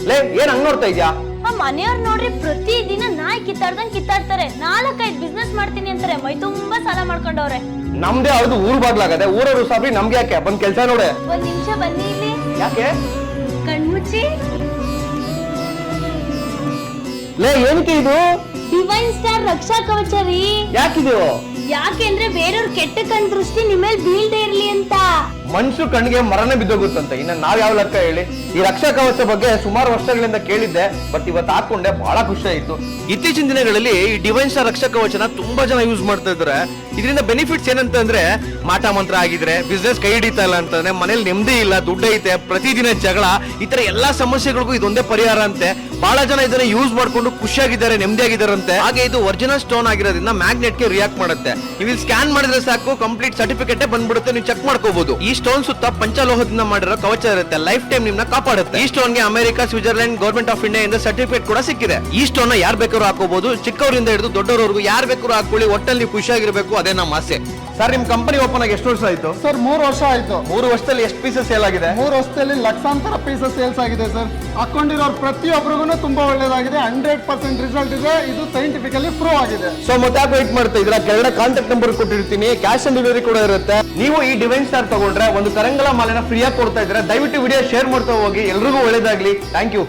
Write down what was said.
ಲೇ ಏನ್ ಹಂಗ್ ನೋಡ್ತಾ ಇದ್ಯಾ? ಆ ಮನೆಯವ್ರು ನೋಡ್ರಿ ಪ್ರತಿ ದಿನ ನಾಯಿ ಕಿತ್ತಾಡ್ತಾರೆ. 4-5 ಬಿಸ್ನೆಸ್ ಮಾಡ್ತೀನಿ ಅಂತಾರೆ. ಮೈ ತುಂಬಾ ಸಾಲ ಮಾಡ್ಕೊಂಡವ್ರೆ. ನಮ್ದೇ ಅವ್ರದ್ದು ಊರ್ ಬಾಗ್ಲಾಗದೆ, ಊರವ್ರು ಸಾಬ್ರಿ ನಮ್ಗೆ ಯಾಕೆ? ಬಂದ್ ಕೆಲ್ಸ ನೋಡೆ. ಒಂದ್ ನಿಮಿಷ ಬನ್ನಿ ಇಲ್ಲಿ. ಯಾಕೆ? ಕಣ್ಮುಚ್ಚಿ. ಲೇ ಏನಕ್ಕೆ ಇದು? ಡಿವೈನ್ ಸ್ಟಾರ್ ರಕ್ಷಾ ಕವಚ ರೀ. ಯಾಕಿದು? ಯಾಕೆಂದ್ರೆ ಬೇರೆಯವ್ರ ಕೆಟ್ಟ ಕಣ್ ದೃಷ್ಟಿ ನಿಮ್ಮೇಲ್ ಬೀಳ್ದೆ ಇರ್ಲಿ ಅಂತ. ಮನುಷ್ಯ ಕಣ್ಣಿಗೆ ಮರನೇ ಬಿದ್ದೋಗುತ್ತಂತೆ, ಇನ್ನ ನಾವ್ ಯಾವ ಲೆಕ್ಕ ಹೇಳಿ? ಈ ರಕ್ಷಾ ಕವಚ ಬಗ್ಗೆ ಸುಮಾರು ವರ್ಷಗಳಿಂದ ಕೇಳಿದ್ದೆ, ಬಟ್ ಇವತ್ತು ಹಾಕೊಂಡೆ ಬಹಳ ಖುಷಿ ಆಯ್ತು. ಇತ್ತೀಚಿನ ದಿನಗಳಲ್ಲಿ ಈ ಡಿವೈನ್ ಸ್ಟಾರ್ ರಕ್ಷಾ ಕವಚನ ತುಂಬಾ ಜನ ಯೂಸ್ ಮಾಡ್ತಾ ಇದ್ದಾರೆ. ಇದರಿಂದ ಬೆನಿಫಿಟ್ಸ್ ಏನಂತ ಅಂದ್ರೆ, ಮಾಟ ಮಂತ್ರ ಆಗಿದ್ರೆ, ಬಿಸ್ನೆಸ್ ಕೈ ಹಿಡಿತಾ ಇಲ್ಲ ಅಂತಂದ್ರೆ, ಮನೇಲಿ ನೆಮ್ಮದಿ ಇಲ್ಲ, ದುಡ್ಡು ಐತೆ, ಪ್ರತಿದಿನ ಜಗಳ, ಈ ತರ ಎಲ್ಲಾ ಸಮಸ್ಯೆಗಳಿಗೂ ಇದೊಂದೇ ಪರಿಹಾರ ಅಂತೆ. ಬಹಳ ಜನ ಇದನ್ನ ಯೂಸ್ ಮಾಡ್ಕೊಂಡು ಖುಷಿಯಾಗಿದ್ದಾರೆ, ನೆಮ್ಮದಿಯಾಗಿದ್ದಾರಂತೆ. ಹಾಗೆ ಇದು ಒರಿಜಿನಲ್ ಸ್ಟೋನ್ ಆಗಿರೋದ್ರಿಂದ ಮ್ಯಾಗ್ನೆಟ್ ಗೆ ರಿಯಾಕ್ಟ್ ಮಾಡುತ್ತೆ. ನೀವು ಸ್ಕ್ಯಾನ್ ಮಾಡಿದ್ರೆ ಸಾಕು, ಕಂಪ್ಲೀಟ್ ಸರ್ಟಿಫಿಕೇಟ್ ಬಂದ್ಬಿಡುತ್ತೆ, ನೀವು ಚೆಕ್ ಮಾಡ್ಕೋಬಹುದು. ಈ ಸ್ಟೋನ್ ಸುತ್ತ ಪಂಚಲೋಹದಿಂದ ಮಾಡಿರೋ ಕವಚ ಇರುತ್ತೆ, ಲೈಫ್ ಟೈಮ್ ನಿಮ್ನ ಕಾಪಾಡುತ್ತೆ. ಈ ಸ್ಟೋನ್ ಗೆ America, Switzerland, government of India ಇಂದ ಸರ್ಟಿಫಿಕೇಟ್ ಕೂಡ ಸಿಕ್ಕಿದೆ. ಈ ಸ್ಟೋನ್ ನ ಯಾರು ಬೇಕಾದ್ರೂ ಹಾಕೋಬಹುದು, ಚಿಕ್ಕವರಿಂದ ಹಿಡಿದು ದೊಡ್ಡವರವರೆಗೂ ಯಾರು ಬೇಕಾದ್ರೂ ಹಾಕೊಳ್ಳಿ. ಒಟ್ಟಲ್ಲಿ ಖುಷಿಯಾಗಿರ್ಬೇಕು, ಅದೇ ನಮ್ಮ ಆಸೆ. ಸರ್, ನಿಮ್ ಕಂಪನಿ ಓಪನ್ ಆಗಿ ಎಷ್ಟು ವರ್ಷ ಆಯ್ತು? ಸರ್ 3 ವರ್ಷ ಆಯ್ತು. 3 ವರ್ಷದಲ್ಲಿ ಎಷ್ಟು ಪೀಸಸ್ ಸೇಲ್ ಆಗಿದೆ? 3 ವರ್ಷದಲ್ಲಿ ಲಕ್ಷಾಂತರ ಪೀಸಸ್ ಸೇಲ್ಸ್ ಆಗಿದೆ ಸರ್. ಹಾಕೊಂಡಿರೋರು ಪ್ರತಿಯೊಬ್ಬರಿಗೂ ತುಂಬಾ ಒಳ್ಳೇದಾಗಿದೆ. 100% ರಿಸಲ್ಟ್ ಇದೆ. ಇದು ಸೈಂಟಿಫಿಕಲಿ ಪ್ರೂವ್ ಆಗಿದೆ. ಸೊ ಮತ್ತೆ ಯಾಕೆ ವೇಟ್ ಮಾಡ್ತಾ ಇದ್ರ? ಕೆಳಗಡೆ ಕಾಂಟ್ಯಾಕ್ಟ್ ನಂಬರ್ ಕೊಟ್ಟಿರ್ತೀನಿ, ಕ್ಯಾಶ್ ಆನ್ ಡೆಲಿವರಿ ಕೂಡ ಇರುತ್ತೆ. ನೀವು ಈ ಡಿವೈನ್ ಸ್ಟಾರ್ ತಗೊಂಡ್ರೆ ಒಂದು ಕರಂಗಲ ಮಾಲೆನ ಫ್ರೀ ಆಗಿ ಕೊಡ್ತಾ ಇದ್ರೆ, ದಯವಿಟ್ಟು ವಿಡಿಯೋ ಶೇರ್ ಮಾಡ್ತಾ ಹೋಗಿ. ಎಲ್ರಿಗೂ ಒಳ್ಳೇದಾಗ್ಲಿ. Thank you.